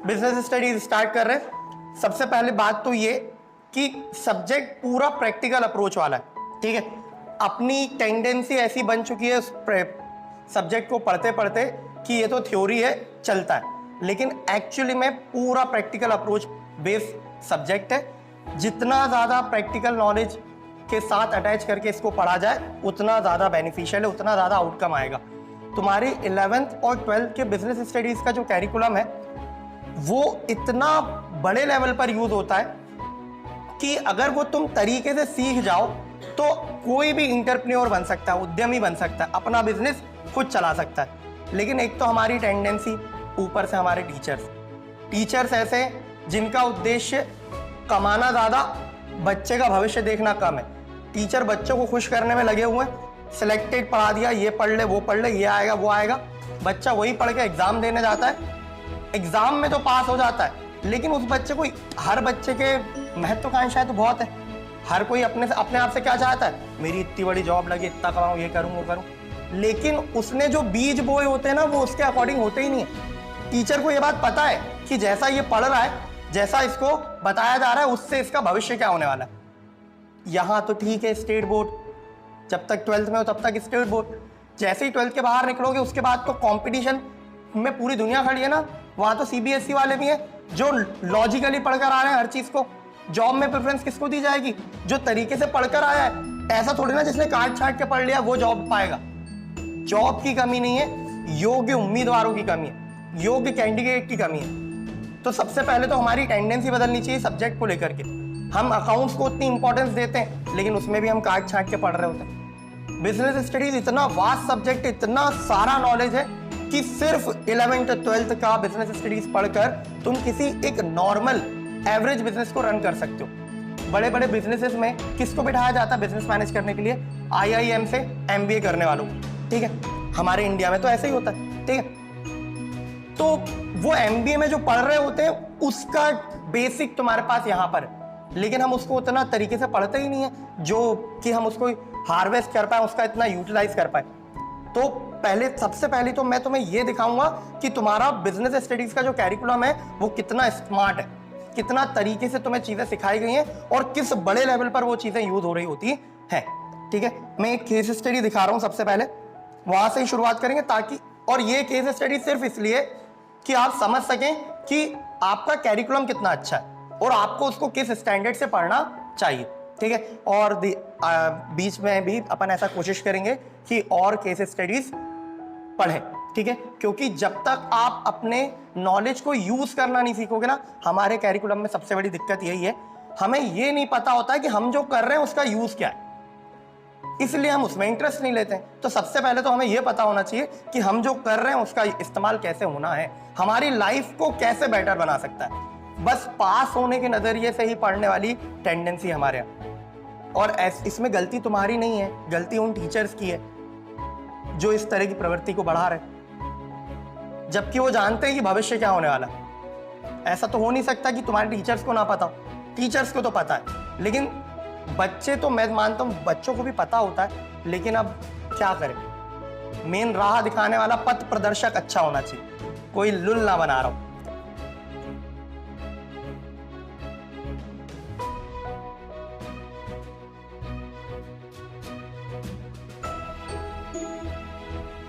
Business studies start कर रहे हैं। सबसे पहले बात तो ये कि सब्जेक्ट पूरा प्रैक्टिकल अप्रोच वाला है, ठीक है। अपनी टेंडेंसी ऐसी बन चुकी है उस सब्जेक्ट को पढ़ते पढ़ते कि ये तो थ्योरी है, चलता है, लेकिन एक्चुअली में पूरा प्रैक्टिकल अप्रोच बेस्ड सब्जेक्ट है। जितना ज़्यादा प्रैक्टिकल नॉलेज के साथ अटैच करके इसको पढ़ा जाए उतना ज़्यादा बेनिफिशियल है, उतना ज़्यादा आउटकम आएगा। तुम्हारी 11th और 12th के बिजनेस स्टडीज़ का जो कैरिकुलम है वो इतना बड़े लेवल पर यूज होता है कि अगर वो तुम तरीके से सीख जाओ तो कोई भी इंटरप्रेन्योर बन सकता है, उद्यमी बन सकता है, अपना बिजनेस खुद चला सकता है। लेकिन एक तो हमारी टेंडेंसी, ऊपर से हमारे टीचर्स ऐसे जिनका उद्देश्य कमाना ज़्यादा, बच्चे का भविष्य देखना कम है। टीचर बच्चों को खुश करने में लगे हुए हैं, सिलेक्टेड पढ़ा दिया, ये पढ़ ले वो पढ़ ले, ये आएगा वो आएगा, बच्चा वही पढ़ के एग्जाम देने जाता है। एग्जाम में तो पास हो जाता है, लेकिन उस बच्चे को, हर बच्चे के महत्वाकांक्षाएं तो बहुत है, हर कोई अपने आप से क्या चाहता है, मेरी इतनी बड़ी जॉब लगे, इतना कमाऊं, ये करूं वो करूं, लेकिन उसने जो बीज बोए होते हैं ना वो उसके अकॉर्डिंग होते ही नहीं है। टीचर को ये बात पता है कि जैसा ये पढ़ रहा है, जैसा इसको बताया जा रहा है, उससे इसका भविष्य क्या होने वाला है। यहाँ तो ठीक है स्टेट बोर्ड, जब तक 12th में हो तब तक स्टेट बोर्ड, जैसे ही 12th के बाहर निकलोगे उसके बाद तो कंपटीशन में पूरी दुनिया खड़ी है ना। वहाँ तो CBSE वाले भी हैं जो लॉजिकली पढ़कर आ रहे हैं हर चीज़ को। जॉब में प्रेफरेंस किसको दी जाएगी, जो तरीके से पढ़कर आया है। ऐसा थोड़ी ना जिसने काट छाट के पढ़ लिया वो जॉब पाएगा। जॉब की कमी नहीं है, योग्य उम्मीदवारों की कमी है, योग्य कैंडिडेट की कमी है। तो सबसे पहले तो हमारी टेंडेंसी बदलनी चाहिए सब्जेक्ट को लेकर के। हम अकाउंट्स को उतनी इंपॉर्टेंस देते हैं, लेकिन उसमें भी हम काट छाट के पढ़ रहे होते हैं। बिजनेस स्टडीज इतना वास्ट सब्जेक्ट, इतना सारा नॉलेज है कि सिर्फ 11th और 12th का बिजनेस स्टडीज पढ़कर तुम किसी एक नॉर्मल एवरेज बिजनेस को रन कर सकते हो। बड़े बड़े बिजनेसेस में किसको बिठाया जाता है बिजनेस मैनेज करने के लिए, IIM से MBA करने वालों को, ठीक है। हमारे इंडिया में तो ऐसे ही होता है, ठीक है। तो वो MBA में जो पढ़ रहे होते हैं उसका बेसिक तुम्हारे पास यहाँ पर है, लेकिन हम उसको उतना तरीके से पढ़ते ही नहीं है जो कि हम उसको हार्वेस्ट कर पाए, उसका इतना यूटिलाइज कर पाए। तो सबसे पहले तो मैं तुम्हें ये दिखाऊंगा कि तुम्हारा बिजनेस स्टडीज का जो कैरिकुलम है वो कितना स्मार्ट है, कितना तरीके से तुम्हें चीजें सिखाई गई हैं और किस बड़े लेवल पर वो चीजें यूज हो रही होती हैं, ठीक है। मैं एक केस स्टडी दिखा रहा हूं, सबसे पहले वहां से ही शुरुआत करेंगे ताकि, और ये केस स्टडी सिर्फ इसलिए कि आप समझ सकें कि आपका कैरिकुलम कितना अच्छा है और आपको उसको किस स्टैंडर्ड से पढ़ना चाहिए, ठीक है। और बीच में भी अपन ऐसा कोशिश करेंगे कि और केस स्टडीज पढ़ें, ठीक है, क्योंकि जब तक आप अपने नॉलेज को यूज करना नहीं सीखोगे ना, हमारे कैरिकुलम में सबसे बड़ी दिक्कत यही है, हमें ये नहीं पता होता है कि हम जो कर रहे हैं उसका यूज क्या है, इसलिए हम उसमें इंटरेस्ट नहीं लेते हैं। तो सबसे पहले तो हमें यह पता होना चाहिए कि हम जो कर रहे हैं उसका इस्तेमाल कैसे होना है, हमारी लाइफ को कैसे बेटर बना सकता है। बस पास होने के नजरिए से ही पढ़ने वाली टेंडेंसी हमारे यहाँ, और इसमें गलती तुम्हारी नहीं है, गलती उन टीचर्स की है जो इस तरह की प्रवृत्ति को बढ़ा रहे, जबकि वो जानते हैं कि भविष्य क्या होने वाला है। ऐसा तो हो नहीं सकता कि तुम्हारे टीचर्स को ना पता हो, टीचर्स को तो पता है, लेकिन बच्चे तो, मैं मानता हूँ बच्चों को भी पता होता है, लेकिन अब क्या करें, मेन राह दिखाने वाला पथ प्रदर्शक अच्छा होना चाहिए, कोई लुल ना बना रहा हो।